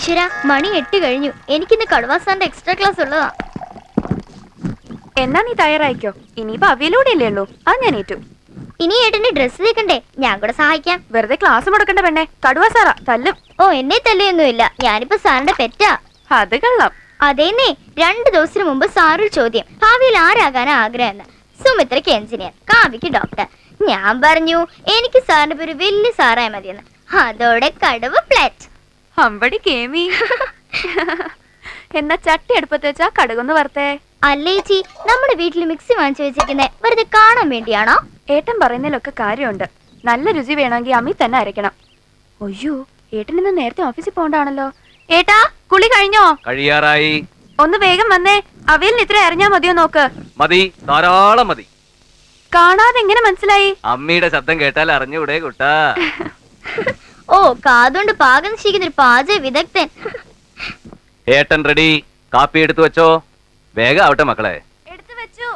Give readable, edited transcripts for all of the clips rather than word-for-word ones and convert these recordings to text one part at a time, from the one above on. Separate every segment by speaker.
Speaker 1: ഈശ്വര, മണി 8 കഴിഞ്ഞു. എനിക്കിന്ന് കടുവാസാറിന്റെ എക്സ്ട്രാ ക്ലാസ് ഉള്ളതാ.
Speaker 2: എന്നാ നീ തയ്യാറായിക്കോ, ഇനിയിപ്പോ അവിയലൂടെ ഇല്ലേ ഉള്ളൂ. അത് ഞാൻ ഏറ്റു.
Speaker 1: ഇനി ഏട്ടന്റെ ഡ്രസ് തേക്കണ്ടേ? ഞാൻ കൂടെ സഹായിക്കാം.
Speaker 2: വെറുതെ ക്ലാസ് മുടക്കണ്ട പെണ്ണെ, കടുവാ സാറാ തല്ലും.
Speaker 1: ഓ, എന്നെ തല്ലിയൊന്നുമില്ല, ഞാനിപ്പോ സാറിന്റെ പെറ്റാ.
Speaker 2: അത് കള്ളം.
Speaker 1: അതേന്നേ, 2 ദിവസത്തിന് മുമ്പ് സാറൊരു ചോദ്യം, ഭാവിയിൽ ആരാകാനാ ആഗ്രഹം? സുമിത്രയ്ക്ക് എഞ്ചിനീയർ, കാവ്യക്ക് ഡോക്ടർ. ഞാൻ പറഞ്ഞു എനിക്ക് സാറിന്റെ പേര് വലിയ സാറായ മതിയെന്ന്. അതോടെ കടുവ ഫ്ലാറ്റ്.
Speaker 2: അമ്പടി കേമി. എന്നാ ചട്ടി അടുപ്പത്ത് വെച്ചാ കടുകൊന്ന് വറുത്തേ.
Speaker 1: അല്ലേച്ചി, നമ്മുടെ വീട്ടിൽ മിക്സി വാങ്ങിച്ചു വെച്ചിരിക്കുന്നേ വെറുതെ കാണാൻ വേണ്ടിയാണോ?
Speaker 2: ഏട്ടൻ പറയുന്നതിലൊക്കെ കാര്യമുണ്ട്. നല്ല രുചി വേണമെങ്കിൽ അമ്മി തന്നെ അരയ്ക്കണം. അയ്യോ, ഏട്ടൻ ഇന്ന് നേരത്തെ ഓഫീസിൽ പോകണ്ടാണല്ലോ. ഏട്ടാ, കുളി കഴിഞ്ഞോ?
Speaker 3: കഴിയാറായി.
Speaker 2: ഒന്ന് വേഗം വന്നേ. അവയിലിന് ഇത്ര അരഞ്ഞാ മതിയോ നോക്ക്.
Speaker 3: മതി, ധാരാളം മതി.
Speaker 2: കാണാതെ എങ്ങനെ മനസ്സിലായി?
Speaker 3: അമ്മിയുടെ ശബ്ദം കേട്ടാൽ അറിഞ്ഞൂടെ കുട്ടാ.
Speaker 1: ഓ, കാതുകൊണ്ട് പാകം നിശ്ചയിക്കുന്ന ഒരു പാചക വിദഗ്ധൻ.
Speaker 3: ഏട്ടൻ റെഡി. കാപ്പി എടുത്തു വെച്ചോ. വേഗം ആവട്ടെ മക്കളെ.
Speaker 2: എടുത്തു വെച്ചു.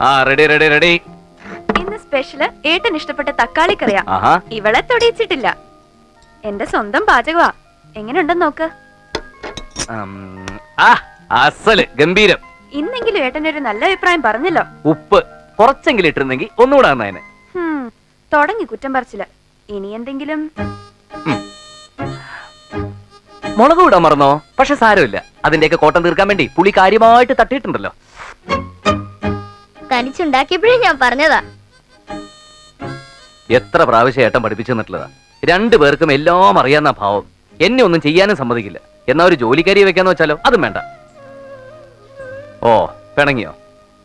Speaker 3: ആ, റെഡി റെഡി റെഡി.
Speaker 2: ഇന്ന് സ്പെഷ്യല് ഏട്ടൻ ഇഷ്ടപ്പെട്ട തക്കാളി കറിയാ.
Speaker 3: ആഹാ,
Speaker 2: ഇവളെ തൊടിയിച്ചിട്ടില്ല. എന്റെ സ്വന്തം പാചകവാ. എങ്ങനെയുണ്ടെന്ന് നോക്ക്.
Speaker 3: അസല് ഗംഭീരം.
Speaker 2: ഇന്നെങ്കിലും ഏട്ടനൊരു നല്ല അഭിപ്രായം പറഞ്ഞല്ലോ.
Speaker 3: ഉപ്പ് കുറച്ചെങ്കിലും ഇട്ടിരുന്നെങ്കിൽ ഒന്നുകൂടെ നന്നായനെ.
Speaker 2: തുടങ്ങി കുറ്റം പറിച്ചില്ല. ഇനി എന്തെങ്കിലും
Speaker 3: മുളക് ഇടാൻ മറന്നോ? പക്ഷെ സാരമില്ല, അതിന്റെയൊക്കെ കോട്ടം തീർക്കാൻ വേണ്ടി പുളി കാര്യമായിട്ട് തട്ടിയിട്ടുണ്ടല്ലോ.
Speaker 1: തനിച്ചുണ്ടാക്കിയപ്പോഴേ ഞാൻ പറഞ്ഞതാ.
Speaker 3: എത്ര പ്രാവശ്യം ഏട്ടൻ പഠിപ്പിച്ചു തന്നിട്ടുള്ളതാ. 2 പേർക്കും എല്ലാം അറിയാവുന്ന ഭാവം. എന്നെ ഒന്നും ചെയ്യാനും സമ്മതിക്കില്ല. എന്നാ ഒരു ജോലിക്കാരിയെ വെക്കാന്ന് വെച്ചാലോ? അതും വേണ്ട. ഓ, പിണങ്ങിയോ?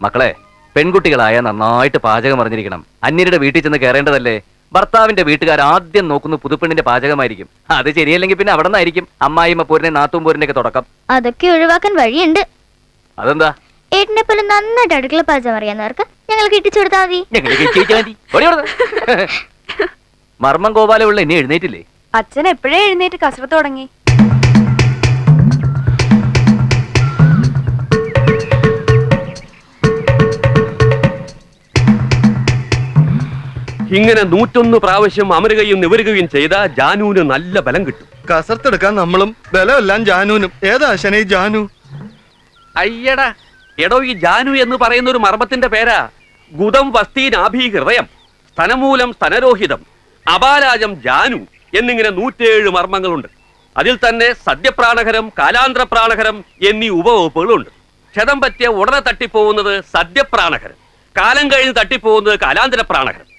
Speaker 3: മക്കളെ, പെൺകുട്ടികളായ നന്നായിട്ട് പാചകം അറിഞ്ഞിരിക്കണം. അന്യരുടെ വീട്ടിൽ ചെന്ന് കയറേണ്ടതല്ലേ. ഭർത്താവിന്റെ വീട്ടുകാർ ആദ്യം നോക്കുന്ന പുതുപ്പെണ്ണിന്റെ പാചകമായിരിക്കും. അത് ശരിയല്ലെങ്കിൽ പിന്നെ അവിടെ നിന്നായിരിക്കും അമ്മായിമ്മ പോരിനെ നാത്തും പോരിന്റെ ഒക്കെ തുടക്കം.
Speaker 1: അതൊക്കെ ഒഴിവാക്കാൻ വഴിയുണ്ട്.
Speaker 3: അതെന്താ?
Speaker 1: ഏട്ടനെ പോലെ നന്നായിട്ട് അടുക്കള പാചകം അറിയാവുന്നവർക്ക് ഞങ്ങൾക്ക് ഇട്ടിച്ചു കൊടുത്താൽ മതി.
Speaker 3: മർമ്മം ഗോപാലുള്ള ഇനി എഴുന്നേറ്റില്ലേ?
Speaker 2: അച്ഛൻ എപ്പോഴേ എഴുന്നേറ്റ് കസരത്ത് തുടങ്ങി.
Speaker 4: ഇങ്ങനെ 101 പ്രാവശ്യം അമരുകയും നിവരുകയും ചെയ്ത ജാനുവിന് നല്ല ബലം കിട്ടും.
Speaker 5: കസർത്തെടുക്കാൻ നമ്മളും ബലമെല്ലാം ജാനുവിനും. ഏതാ ശനി ജാനു?
Speaker 4: അയ്യടാ, എടോ, ഈ ജാനു എന്ന് പറയുന്ന ഒരു മർമ്മത്തിന്റെ പേരാ. ഗുദം വസ്തീനാഭി ഹൃദയം, സ്തനമൂലം സ്തനരോഹിതം, അപാലാജം ജാനു എന്നിങ്ങനെ 107 മർമ്മങ്ങളുണ്ട്. അതിൽ തന്നെ സദ്യപ്രാണഹരം, കാലാന്തരപ്രാണഹരം എന്നീ ഉപവകുപ്പുകളുണ്ട്. ക്ഷതം പറ്റിയ ഉടനെ തട്ടിപ്പോകുന്നത് സദ്യപ്രാണഹരം, കാലം കഴിഞ്ഞ് തട്ടിപ്പോകുന്നത് കാലാന്തരപ്രാണഹരം.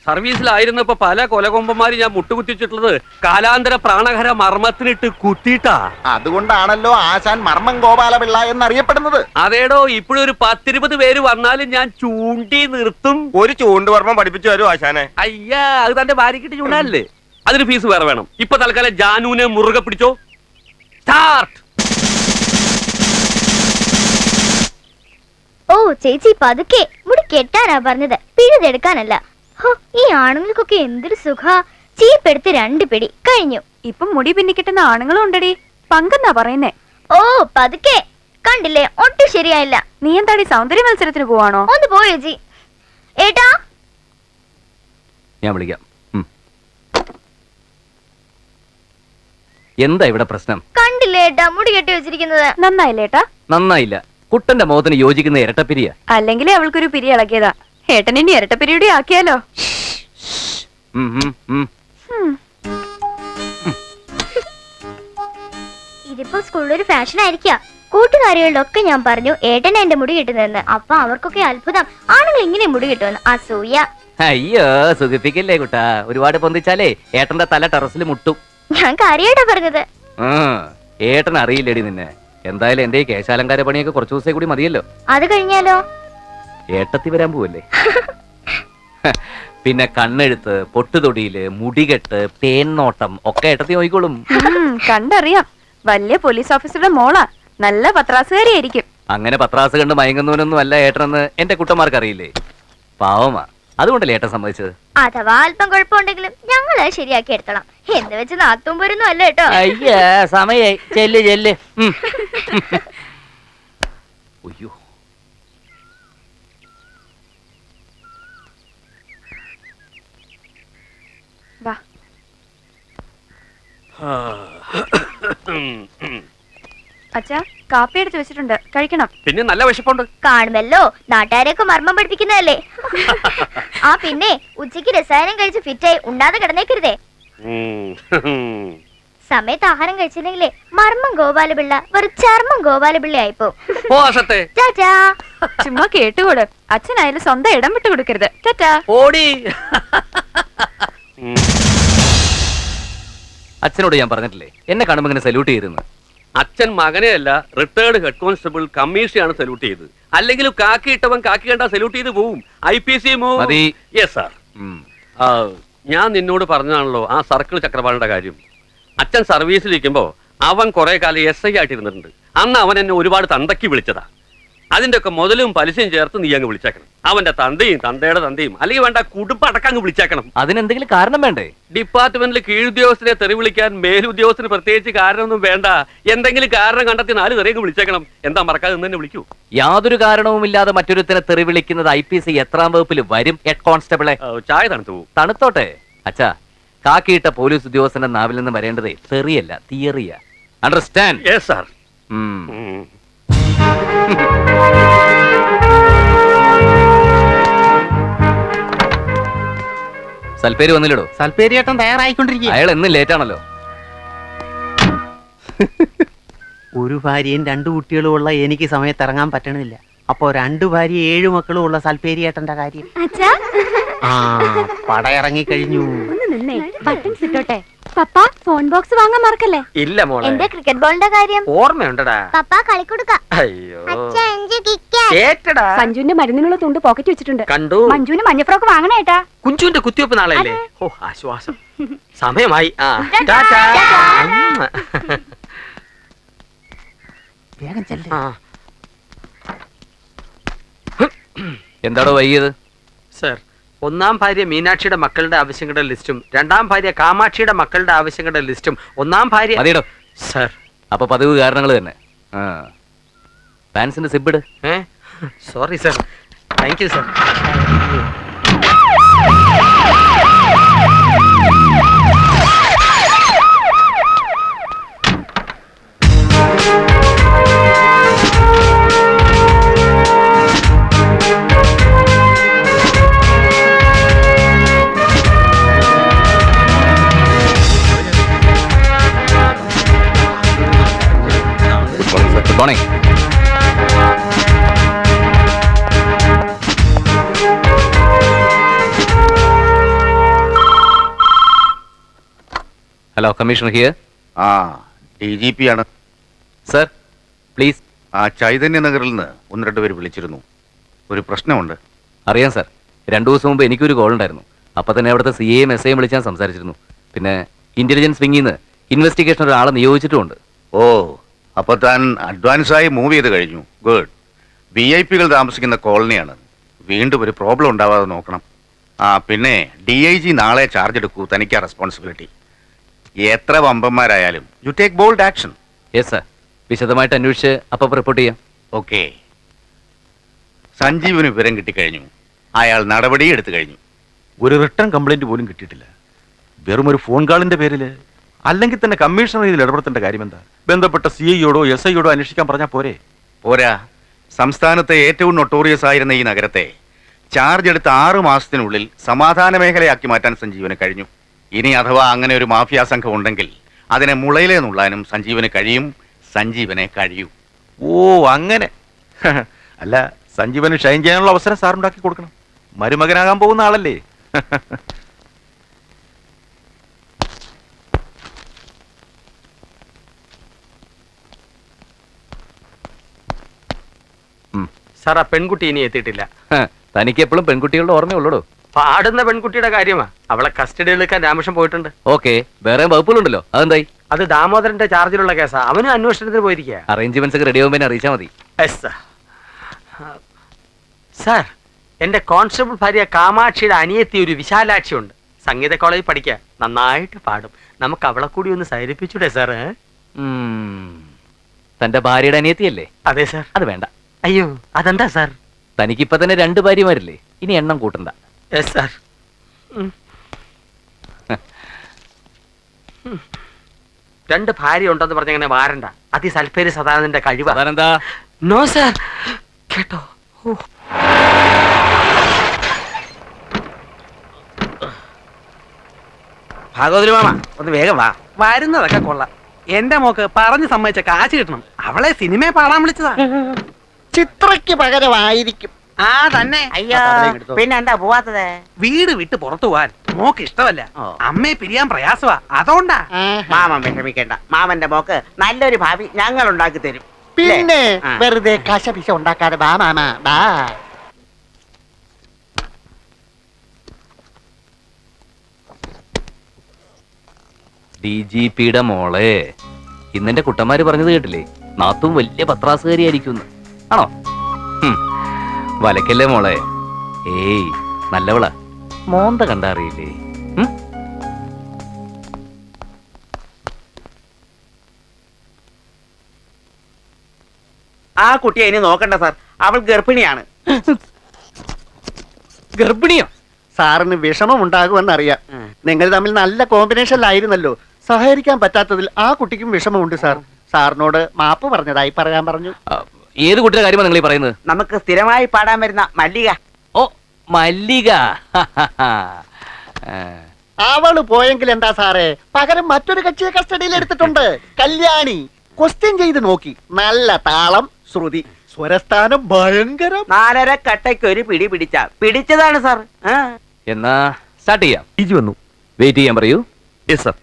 Speaker 4: സർവീസിലായിരുന്നപ്പോ പല കൊലകൊമ്പന്മാര് ഞാൻ മുട്ടുകുത്തിച്ചിട്ടുള്ളത് കാലാന്തര പ്രാണഹര മർമ്മത്തിനിട്ട് കുത്തിയിട്ടാ.
Speaker 6: അതുകൊണ്ടാണല്ലോ ആശാൻ മർമ്മം ഗോപാലപിള്ള എന്നറിയപ്പെടുന്നത്.
Speaker 4: അതേടോ, ഇപ്പോഴും ഒരു 10-20 പേര് വന്നാലും ഞാൻ ചൂണ്ടി നിർത്തും.
Speaker 6: ഒരു ചൂണ്ടുവർമ്മം പഠിപ്പിച്ചു തരൂ ആശാനെ.
Speaker 4: അയ്യാ, അത് തന്റെ ഭാര്യക്കിട്ട് ചൂണ്ടല്ലേ. അതിന് ഫീസ് വേറെ വേണം. ഇപ്പൊ തൽക്കാലം ജാനുവിനെ മുറുകെ പിടിച്ചോ. സ്റ്റാർട്ട്.
Speaker 1: ഓ ചേച്ചി, പതുക്കെ. മുടി കെട്ടാനാ പറഞ്ഞത്, പിഴുതെടുക്കാനല്ല. ഈ ആണുങ്ങൾക്കൊക്കെ എന്തൊരു സുഖാ. ചീപ്പെടുത്ത് 2 പിടി കഴിഞ്ഞു.
Speaker 2: ഇപ്പം മുടി പിന്നിക്കിട്ടുന്ന ആണുങ്ങളും ഉണ്ടടി. പങ്കെന്നാ പറയുന്നേ.
Speaker 1: ഓ, പതുക്കെ. കണ്ടില്ലേ, ഒട്ടും ശരിയായില്ല.
Speaker 2: നീ എന്താടി സൗന്ദര്യ മത്സരത്തിന് പോവാണോ?
Speaker 1: ഒന്ന് പോ ചേച്ചി. ഏട്ടാ,
Speaker 3: ഞാൻ വിളിക്കാം. എന്താ ഇവിടെ പ്രശ്നം?
Speaker 1: കണ്ടില്ലേ ഏട്ടാ, മുടി കെട്ടി വെച്ചിരിക്കുന്നത്.
Speaker 2: നന്നായില്ലേ ഏട്ടാ?
Speaker 3: നന്നായില്ല. കുട്ടന്റെ മുഖത്തിന് യോജിക്കുന്ന ഇരട്ടപ്പിരിയ.
Speaker 2: അല്ലെങ്കിലേ അവൾക്കൊരു പിരി ഇളകിയതാ. ഏട്ടൻ ഇനി ഇരട്ടപ്പിരിയുടെ ആക്കിയാലോ?
Speaker 1: ഇതിപ്പോ സ്കൂളിലൊരു ഫാഷൻ ആയിരിക്കാം. കൂട്ടുകാരികളിലൊക്കെ ഞാൻ പറഞ്ഞു ഏട്ടൻ എന്റെ മുടി കിട്ടുന്നതെന്ന്. അപ്പൊ അവർക്കൊക്കെ അത്ഭുതം, ആണുങ്ങൾ ഇങ്ങനെ മുടി കിട്ടുമെന്ന്. അസൂയ.
Speaker 3: അയ്യോ, സുഖിപ്പിക്കല്ലേ കുട്ടാ. ഒരുപാട് പൊന്തിച്ചാലേ ഏട്ടന്റെ തല ടെറസിൽ മുട്ടും.
Speaker 1: ഞാൻ കാര്യമായിട്ടാ പറഞ്ഞത്.
Speaker 3: ഏട്ടൻ അറിയില്ലേടി നിന്നെ. എന്തായാലും എന്റെ ഈ കേശാലങ്കാര പണിയൊക്കെ കുറച്ചു ദിവസം കൂടി മതിയല്ലോ.
Speaker 1: അത് കഴിഞ്ഞാലോ?
Speaker 3: ഏട്ടത്തി വരാൻ പോവല്ലേ. പിന്നെ കണ്ണെഴുത്ത്, പൊട്ടുതൊടിയില്, മുടികെട്ട്, തേന്നോട്ടം ഒക്കെ ഏട്ടത്തി നോക്കിക്കോളും.
Speaker 2: കണ്ടറിയാം. വലിയ പോലീസ് ഓഫീസറുടെ മോളാ. നല്ല പത്രാസുകാരിയായിരിക്കും.
Speaker 3: അങ്ങനെ പത്രാസ് കണ്ട് മയങ്ങുന്നവനൊന്നും അല്ല ഏട്ടനെന്ന് എന്റെ കുട്ടന്മാർക്ക് അറിയില്ലേ. പാവമാ, അതുകൊണ്ടല്ലേ ഏട്ടൻ സമ്മതിച്ചത്.
Speaker 1: അഥവാ അല്പം കുഴപ്പമുണ്ടെങ്കിലും ഞങ്ങള് ശരിയാക്കി എടുത്തോളാം. എന്ന് വെച്ച് നാത്തും പോരൊന്നും അല്ല കേട്ടോ.
Speaker 3: അയ്യ, സമയായി. ചെല്ല് ചെല്ല്. അയ്യോ,
Speaker 2: വാ. അച്ഛാ കാപ്പി എടുത്ത് വെച്ചിട്ടുണ്ട്, കഴിക്കണം.
Speaker 4: പിന്നെ നല്ല വിശപ്പുണ്ട്.
Speaker 1: കാണുമല്ലോ, നാട്ടുകാരെയൊക്കെ മർമ്മം പഠിപ്പിക്കുന്നതല്ലേ. ആ പിന്നെ ഉച്ചയ്ക്ക് രസായനം കഴിച്ച് ഫിറ്റായി ഉണ്ടാതെ കിടന്നേക്കരുതേ. സമയത്ത് ആഹാരം കഴിച്ചില്ലെങ്കിലേ മർമ്മം ഗോപാലപിള്ള വെറും ചർമ്മം ഗോപാലപിള്ള ആയിപ്പോ.
Speaker 4: ഓ അസത്തെ
Speaker 1: ചാച്ചാ.
Speaker 2: ചുമ്മാ കേട്ടുകൂട്. അച്ഛനായാലും സ്വന്തം ഇടം വിട്ടു കൊടുക്കരുത്. ടാറ്റാ.
Speaker 4: ഓടി.
Speaker 3: അച്ഛനോട് ഞാൻ പറഞ്ഞിട്ടില്ലേ എന്നെ കാണുമ്പോ ഇങ്ങനെ സല്യൂട്ട് ചെയ്തിരുന്നു.
Speaker 4: അച്ഛൻ മകനെയല്ല റിട്ടയർഡ് ഹെഡ് കോൺസ്റ്റബിൾ കമ്മീഷനാണ് സല്യൂട്ട് ചെയ്തത്. അല്ലെങ്കിലും കാക്കി ഇട്ടവൻ കാക്കി കണ്ടാ സല്യൂട്ട് ചെയ്ത് പോവും. IPC
Speaker 3: മതി.
Speaker 4: Yes sir. ഞാൻ നിന്നോട് പറഞ്ഞതാണല്ലോ ആ സർക്കിൾ ചക്രപാലന്റെ കാര്യം. അച്ഛൻ സർവീസിലിരിക്കുമ്പോ അവൻ കുറെ കാലം SI ആയിട്ടിരുന്നിട്ടുണ്ട്. അന്ന് അവൻ എന്നെ ഒരുപാട് തന്തയ്ക്ക് വിളിച്ചതാ. അതിന്റെ ഒക്കെ മുതലും പലിശയും ചേർത്ത് നീ അങ്ങ് വിളിച്ചേക്കണം. അവന്റെ തന്തയും തന്തയുടെ തന്തയും അല്ലെങ്കിൽ വേണ്ട കുടുംബം അടക്കങ്ങ് വിളിച്ചേക്കണം.
Speaker 3: അതിനെന്തെങ്കിലും കാരണം വേണ്ടേ?
Speaker 4: ഡിപ്പാർട്ട്മെന്റിൽ കീഴുദ്യോഗസ്ഥരെ തെറി വിളിക്കാൻ മേലുദ്യോഗസ്ഥന് പ്രത്യേകിച്ച് കാരണമൊന്നും വേണ്ട. എന്തെങ്കിലും കാരണം കണ്ടെത്തി 4 തെറിയങ്ങ് വിളിച്ചേക്കണം. എന്താ മറക്കാതെ തന്നെ വിളിക്കൂ.
Speaker 3: യാതൊരു കാരണവുമില്ലാതെ മറ്റൊരുത്തനെ തെറി വിളിക്കുന്നത് IPC എത്രാം വകുപ്പിൽ വരും ഹെഡ് കോൺസ്റ്റബിളെ?
Speaker 4: ചായ തണുത്തു പോകും.
Speaker 3: തണുത്തോട്ടെ അച്ഛാ. കാക്കിയിട്ട പോലീസ് ഉദ്യോഗസ്ഥന്റെ നാവിൽ നിന്ന് വരേണ്ടതേ തെറിയല്ല, തിയറിയ. അണ്ടർസ്റ്റാൻഡ്?
Speaker 4: Yes sir.
Speaker 3: സൽപ്പേര് വന്നില്ലടോ?
Speaker 7: സൽപ്പേരിയേട്ടൻ തയ്യാറായിക്കൊണ്ടിരിക്കുക.
Speaker 3: അയാൾ എന്നും ലേറ്റ് ആണല്ലോ.
Speaker 7: ഒരു ഭാര്യയും 2 കുട്ടികളും ഉള്ള എനിക്ക് സമയത്ത് ഇറങ്ങാൻ പറ്റണില്ല. അപ്പോ 2 ഭാര്യ 7 മക്കളും ഉള്ള സൽപ്പേരിയേട്ടന്റെ കാര്യം.
Speaker 1: അച്ഛാ.
Speaker 7: ആ പടയിറങ്ങി കഴിഞ്ഞു.
Speaker 1: ബട്ടൺസ് ഇട്ടോട്ടെ. പപ്പ ഫോൺ ബോക്സ് വാങ്ങാൻ മറക്കല്ലേ.
Speaker 4: ഇല്ല മോളെ.
Speaker 1: എന്റെ ക്രിക്കറ്റ് ബോളിന്റെ കാര്യം
Speaker 4: ഓർമ്മയുണ്ടടാ.
Speaker 1: പപ്പ കളിക്കൊടുക്ക.
Speaker 4: അയ്യോ
Speaker 2: സഞ്ജുവിന്റെ മരുന്നിനുള്ള തുണ്ട് പോക്കറ്റ് വെച്ചിട്ടുണ്ട്.
Speaker 4: കണ്ടു.
Speaker 2: മഞ്ജുവിന് മഞ്ഞ ഫ്രോക്ക് വാങ്ങണേട്ടാ.
Speaker 4: കുഞ്ചുവിന്റെ കുത്തിവെപ്പ് നാളെയല്ലേ? ഓ ആശ്വാസം. സമയമായി.
Speaker 7: വേഗം ചെല്ല്.
Speaker 3: എന്താടോ വൈകിയത്?
Speaker 8: സർ, 1-ാം ഭാര്യ മീനാക്ഷിയുടെ മക്കളുടെ ആവശ്യങ്ങളുടെ ലിസ്റ്റും 2-ാം ഭാര്യ കാമാക്ഷിയുടെ മക്കളുടെ ആവശ്യങ്ങളുടെ ലിസ്റ്റും 1-ാം ഭാര്യ.
Speaker 3: മതിയടോ.
Speaker 8: സർ.
Speaker 3: അപ്പൊ പതിവ് കാരണങ്ങൾ തന്നെ. പാൻസിന്റെ സിബിട്.
Speaker 8: Sorry sir. Thank you sir.
Speaker 3: Good morning. Hello, commissioner here.
Speaker 6: DGP ആണ്.
Speaker 3: Sir please.
Speaker 6: ചൈതന്യ നഗറിൽ നിന്ന് 1-2 പേര് വിളിച്ചിരുന്നു. ഒരു പ്രശ്നമുണ്ട്.
Speaker 3: അറിയാം സർ. 2 ദിവസം മുമ്പ് എനിക്കൊരു കോൾ ഉണ്ടായിരുന്നു. അപ്പൊ തന്നെ അവിടുത്തെ CAയും SIയും വിളിച്ച് ഞാൻ സംസാരിച്ചിരുന്നു. പിന്നെ ഇന്റലിജൻസ് വിങ്ങിൽ നിന്ന് ഇൻവെസ്റ്റിഗേഷൻ ഒരാളെ നിയോഗിച്ചിട്ടുമുണ്ട്.
Speaker 6: ഓ, അപ്പൊ താൻ അഡ്വാൻസായി മൂവ് ചെയ്ത് കഴിഞ്ഞു. ഗുഡ്. VIP-കൾ താമസിക്കുന്ന കോളനിയാണ്. വീണ്ടും ഒരു പ്രോബ്ലം ഉണ്ടാവാതെ നോക്കണം. പിന്നെ DIG നാളെ ചാർജ് എടുക്കൂ. തനിക്കാ റെസ്പോൺസിബിലിറ്റി. എത്ര വമ്പന്മാരായാലും you take bold action.
Speaker 3: Yes sir. വിശദമായിട്ട് അന്വേഷിച്ച് അപ്പം റിപ്പോർട്ട് ചെയ്യാം.
Speaker 6: ഓക്കെ. സഞ്ജീവിന് വിവരം കിട്ടിക്കഴിഞ്ഞു. അയാൾ നടപടി എടുത്തു കഴിഞ്ഞു.
Speaker 9: ഒരു റിട്ടേൺ കംപ്ലൈന്റ് പോലും കിട്ടിയിട്ടില്ല. വെറും ഒരു ഫോൺ കാളിന്റെ പേരില്. അല്ലെങ്കിൽ തന്നെ കമ്മീഷണർ ഇതിൽ ഇടപെടേണ്ട കാര്യം എന്താ? ബന്ധപ്പെട്ട CIയോടോ SIയോടോ അന്വേഷിക്കാൻ പറഞ്ഞാൽ പോരെ?
Speaker 6: പോരാ. സംസ്ഥാനത്തെ ഏറ്റവും നൊട്ടോറിയസ് ആയിരുന്ന ഈ നഗരത്തെ ചാർജ് എടുത്ത 6 മാസത്തിനുള്ളിൽ സമാധാന മേഖലയാക്കി മാറ്റാൻ സഞ്ജീവന് കഴിഞ്ഞു. ഇനി അഥവാ അങ്ങനെ ഒരു മാഫിയ സംഘം ഉണ്ടെങ്കിൽ അതിനെ മുളയിലേ നുള്ളാനും സഞ്ജീവന് കഴിയും. സഞ്ജീവനെ കഴിയൂ.
Speaker 9: ഓ അങ്ങനെ. അല്ല, സഞ്ജീവന് ഷൈൻ ചെയ്യാനുള്ള അവസരം സാറുണ്ടാക്കി കൊടുക്കണം. മരുമകനാകാൻ പോകുന്ന ആളല്ലേ.
Speaker 8: സാർ, ആ പെൺകുട്ടി ഇനി എത്തിയിട്ടില്ല.
Speaker 3: തനിക്ക് എപ്പോഴും പെൺകുട്ടികളുടെ ഓർമ്മയുള്ളൂ.
Speaker 8: പാടുന്ന പെൺകുട്ടിയുടെ കാര്യമാ. അവളെ കസ്റ്റഡിയിൽ എടുക്കാൻ രാമകൃഷ്ണൻ പോയിട്ടുണ്ട്.
Speaker 3: ഓക്കെ, വേറെ വകുപ്പുകളുണ്ടല്ലോ. അതെന്തായി?
Speaker 8: അത് ദാമോദരന്റെ ചാർജിലുള്ള കേസാ. അവനും അന്വേഷണത്തിന് പോയിരിക്കുക.
Speaker 3: അറേഞ്ച്മെന്റ്സ് ഒക്കെ റെഡി ആവുമ്പോൾ അറിയിച്ചാൽ മതി.
Speaker 8: സാർ, എന്റെ കോൺസ്റ്റബിൾ ഭാര്യ കാമാക്ഷിയുടെ അനിയത്തി ഒരു വിശാലാക്ഷി ഉണ്ട്. സംഗീത കോളേജിൽ പഠിക്കുക. നന്നായിട്ട് പാടും. നമുക്ക് അവളെ കൂടി ഒന്ന് സൈരിപ്പിച്ചൂടെ സാർ?
Speaker 3: തന്റെ ഭാര്യയുടെ അനിയത്തിയല്ലേ?
Speaker 8: അതെ സാർ.
Speaker 3: അത് വേണ്ട.
Speaker 8: അയ്യോ, അതെന്താ സാർ?
Speaker 3: തനിക്കിപ്പൊ തന്നെ 2 ഭാര്യമാരില്ലേ? ഇനി എണ്ണം കൂട്ടണ്ട.
Speaker 8: Yes sir. 2 ഭാര്യ ഉണ്ടെന്ന് പറഞ്ഞങ്ങനെ വാരണ്ട. അത് ഈ സൽഫേരി സദാനന്ദന്റെ കഴിവാ.
Speaker 3: അതാണെന്താ?
Speaker 8: No sir. കേട്ടോ?
Speaker 7: ഭാഗവതി മാമ ഒന്ന് വേഗം വാ.
Speaker 10: വരുന്നതൊക്കെ കൊള്ളാം. എന്റെ മോക്ക് പറഞ്ഞു സമ്മതിച്ച കാശ് കിട്ടണം. അവളെ സിനിമയെ പാടാൻ വിളിച്ചതാ.
Speaker 7: ചിത്രയ്ക്ക് പകരമായിരിക്കും.
Speaker 10: ആ തന്നെ.
Speaker 7: അയ്യോ, പിന്നെ എന്താ പോവാത്തത്?
Speaker 10: വീട് വിട്ട് പുറത്തു പോവാൻ മോക്ക് ഇഷ്ടമല്ല. അമ്മയെ പിരിയാൻ പ്രയാസമാ, അതുകൊണ്ടാ.
Speaker 7: മാമൻ വിഷമിക്കേണ്ട. മാമന്റെ മോക്ക് നല്ലൊരു ഭാവി ഞങ്ങൾ ഉണ്ടാക്കി തരും. പിന്നെ വെറുതെ കശപിശ ഉണ്ടാക്കാതെ ബാ മാമ ബാ.
Speaker 3: DGPയുടെ മോളെ, ഇന്നെന്റെ കുട്ടന്മാര് പറഞ്ഞത് കേട്ടില്ലേ? നാത്തും വലിയ പത്രാസുകാരിയായിരിക്കും. ആണോ? വലക്കല്ലേ മോളെ. ഏയ് നല്ലവളാ. മോന്ത കണ്ടറിയില്ലേ?
Speaker 7: ആ കുട്ടിയെ ഇനി നോക്കണ്ട സാർ, അവൾ ഗർഭിണിയാണ്.
Speaker 3: ഗർഭിണിയോ?
Speaker 11: സാറിന് വിഷമം ഉണ്ടാകുമെന്നറിയാം. നിങ്ങൾ തമ്മിൽ നല്ല കോമ്പിനേഷനിലായിരുന്നല്ലോ. സഹകരിക്കാൻ പറ്റാത്തതിൽ ആ കുട്ടിക്കും വിഷമമുണ്ട് സാർ. സാറിനോട് മാപ്പ് പറഞ്ഞതായി പറയാൻ പറഞ്ഞു.
Speaker 3: ഏത് കുട്ടിയുടെ കാര്യമാണ് നിങ്ങൾ ഈ പറയുന്നത്?
Speaker 7: നമുക്ക് സ്ഥിരമായി പാടാൻ വരുന്ന മല്ലിക.
Speaker 3: ഓ, മല്ലിക.
Speaker 11: അവള് പോയെങ്കിൽ എന്താ സാറേ, പകരം മറ്റൊരു കക്ഷിയെ കസ്റ്റഡിയിൽ എടുത്തിട്ടുണ്ട്. കല്യാണി. ക്വസ്റ്റ്യൻ ചെയ്ത് നോക്കി. നല്ല താളം, ശ്രുതി, സ്വരസ്ഥാനം ഭയങ്കരം.
Speaker 7: 4.5 കട്ടയ്ക്ക് ഒരു പിടി പിടിച്ചതാണ് സാർ.
Speaker 3: എന്നാ സ്റ്റാർട്ട് ചെയ്യാം.
Speaker 4: ഇജി വന്നു.
Speaker 3: വെയിറ്റ് ചെയ്യാൻ പറയൂ.
Speaker 4: Yes sir.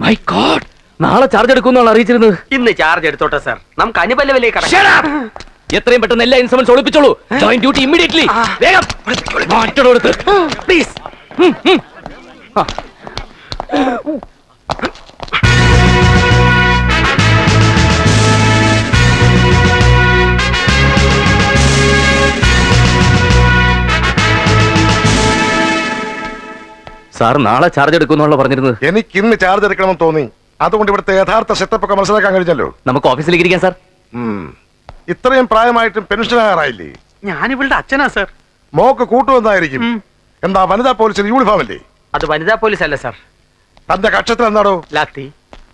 Speaker 3: മൈ ഗോഡ്, നാളെ ചാർജ് എടുക്കുമെന്നാണ് അറിയിച്ചിരുന്നത്.
Speaker 8: ഇന്ന് ചാർജ് എടുത്തോട്ടെ സർ. നമുക്ക് അനുപല്ലവിലേക്ക് കടക്കാം.
Speaker 3: എത്രയും പെട്ടെന്ന് എല്ലാ ഇൻസ്ട്രുമെന്റ്സ് ഒളിപ്പിച്ചോളൂ. Join duty immediately. വേഗം മാറ്റണോടുത്ത് പ്ലീസ്. സാർ നാളെ ചാർജ് എടുക്കുന്നുള്ള പറഞ്ഞിരുന്നത്.
Speaker 5: എനിക്ക് ഇന്ന് ചാർജ് എടുക്കണമെന്ന് തോന്നി. അതുകൊണ്ട് ഇവിടുത്തെ യഥാർത്ഥ സെറ്റപ്പ് ഒക്കെ മനസ്സിലാക്കാൻ കഴിഞ്ഞല്ലോ.
Speaker 3: നമുക്ക് ഓഫീസിലേക്ക് ഇരിക്കാം സാർ.
Speaker 5: ഇത്രയും പ്രായമായിട്ടും പെൻഷനാകാറായില്ലേ?
Speaker 10: ഞാൻ ഇവളുടെ അച്ഛനാ സാർ.
Speaker 5: മോക്ക് കൂട്ടുവന്നായിരിക്കും. എന്താ വനിതാ പോലീസിൽ യൂണിഫോം അല്ലേ?
Speaker 8: അത് വനിതാ പോലീസ് അല്ല സർ.
Speaker 5: തന്റെ കക്ഷത്തിൽ എന്താണോ?
Speaker 8: ലാത്തി.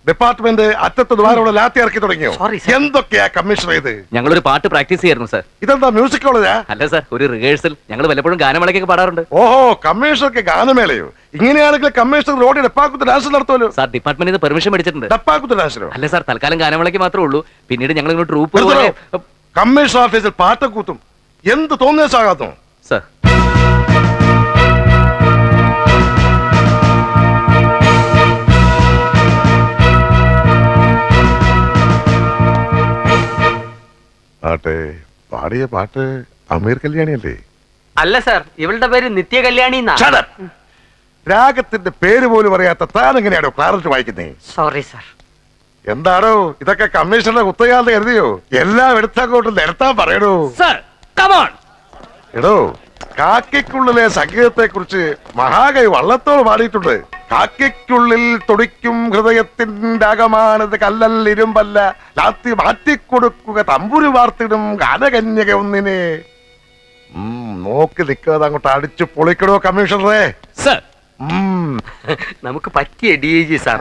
Speaker 5: ഡിപ്പാർട്ട്മെന്റ് അറ്റത്ത് ദ്വാരമുള്ള ലാത്തി ഇറക്കി തുടങ്ങിയോ?
Speaker 8: Sorry, sir.
Speaker 5: എന്തൊക്കെയാ കമ്മീഷണർ ഇത്?
Speaker 3: ഞങ്ങളൊരു പാട്ട് പ്രാക്ടീസ് ചെയ്യായിരുന്നു സാർ.
Speaker 5: ഇതെന്താ മ്യൂസിക് കോളേജാ?
Speaker 3: അല്ല സാർ, ഒരു റിഹേഴ്സൽ. ഞങ്ങൾ വല്ലപ്പോഴും ഗാനമേളയ്ക്കൊക്കെ പാടാറുണ്ട്.
Speaker 5: ഓഹോ, കമ്മീഷണർക്ക് ഗാനമേളയോ? ഇങ്ങനെയാണെങ്കിൽ കമ്മീഷണർ റോഡിൽ ഡപ്പാക്കുത്ത് ഡാൻസ് നടത്തുമല്ലോ.
Speaker 3: സാർ ഡിപ്പാർട്ട്മെന്റിൽ നിന്ന് പെർമിഷൻ മേടിച്ചിട്ടുണ്ട്.
Speaker 5: ഡപ്പാക്കുത്ത് ഡാൻസിനോ?
Speaker 3: അല്ല സാർ, തൽക്കാലം ഗാനമേളയ്ക്ക് മാത്രമേ ഉള്ളൂ. പിന്നീട് ഞങ്ങൾ ഇങ്ങോട്ട് ട്രൂപ്പ്
Speaker 5: കമ്മീഷണർ ഓഫീസിൽ പാട്ടക്കൂത്തും എന്ത് തോന്നിയാകാത്തോ
Speaker 3: സാർ.
Speaker 5: ആട്ടെ, പാടിയ പാട്ട് അമീർ കല്യാണിയല്ലേ?
Speaker 8: അല്ല സർ, ഇവളുടെ പേര് നിത്യ കല്യാണി.
Speaker 5: രാഗത്തിന്റെ പേര് പോലും അറിയാത്ത താൻ എങ്ങനെയാണോ ക്ലാരറ്റ് വായിക്കുന്നേ?
Speaker 8: Sorry sir.
Speaker 5: എന്താണോ ഇതൊക്കെ കമ്മീഷണറെ കുത്തകാന്ന് കരുതിയോ? എല്ലാം എടുത്തങ്ങോട്ട് നിരത്താൻ പറയണോ? എടോ, കാക്കയ്ക്കുള്ളിലെ സംഗീതത്തെ കുറിച്ച് മഹാകവി വള്ളത്തോൾ പാടിയിട്ടുണ്ട്. കാക്കയ്ക്കുള്ളിൽ തുടിക്കും ഹൃദയത്തിന്റെ അകമാനത് കല്ലൽ ഇരുമ്പല്ല, ലാത്തി മാറ്റിക്കൊടുക്കുക തമ്പുരു വാർത്തിടും ഗാനകന്യക ഒന്നിനെ. നോക്കി നിൽക്കാതെ അങ്ങോട്ട് അടിച്ചു പൊളിക്കണോ കമ്മീഷണറെ?
Speaker 8: നമുക്ക് പറ്റിയ DIG സാർ.